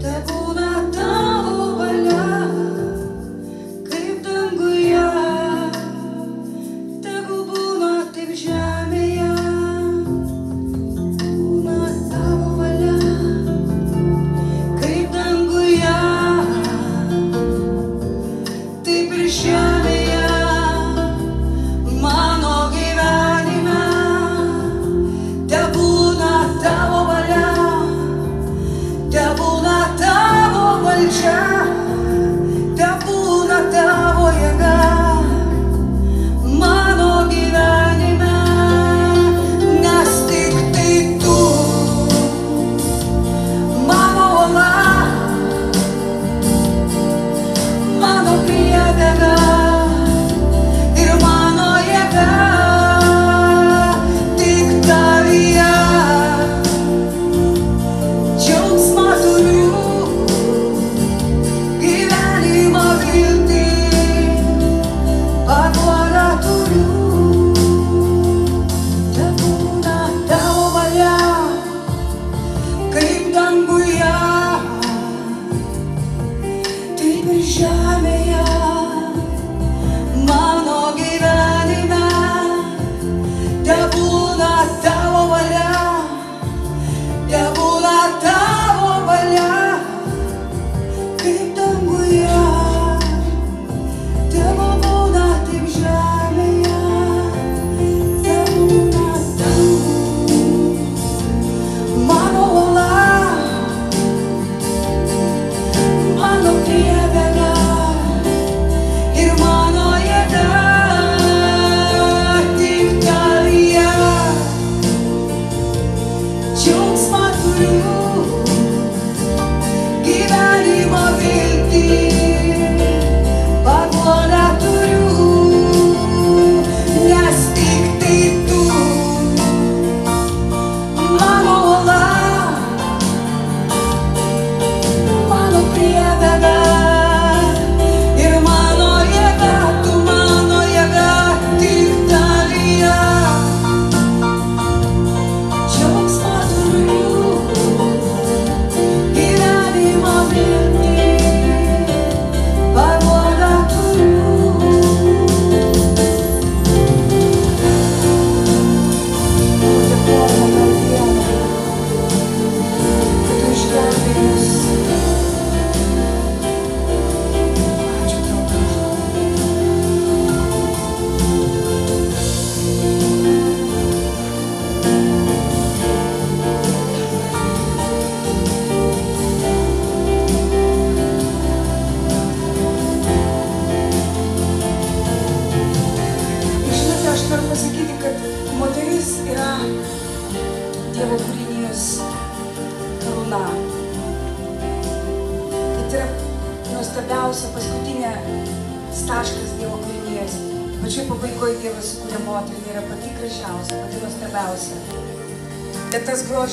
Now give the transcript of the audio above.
Tebūna tavo valia, kaip danguje, tegu būna taip žemėje. Būna tavo valia, kaip danguje, taip ir žemėje. Mano gyvenime tebūna tavo valia, tebūna tavo valdžia, tebūna tavo jėga. Mano gyvenime, nes tik tai tu, mano uola, mano priebėga ir mano jėga. Tik tavyje džiaugsmą turiu, gyvenimo viltį, paguodą turiu. Tebūna tavo valia, kaip danguje, taip ir žemėje. Mano gyvenime tebūna tavo valia, tebūna tavo valia, kaip danguje, tebūna taip žemėje. Tebūna tavo, mano uola, mano priebėga ir mano jėga. Tik tavyje džiaugsmą turiu, gyvenimo viltį, paguodą turiu, nes tik tai tu, mano uola, mano priebėga ir mano jėga. Tu mano jėga, tik tavyje džiaugsmą turiu, gyvenimo viltį, paguodą turiu. Dėkojame tau, Dieve, kad tu išgelbėjai mus. Ačiū tau, žinote, aš noriu pasakyti, kad moteris yra Dievo kūrinijos karūna. Tai yra nuostabiausia paskutinė taškas Dievo kūrinijos. Pačioj pabaigoje Dievas sukūrė moterį, yra pati gražiausia, pati nuostabiausia. Bet tas grožis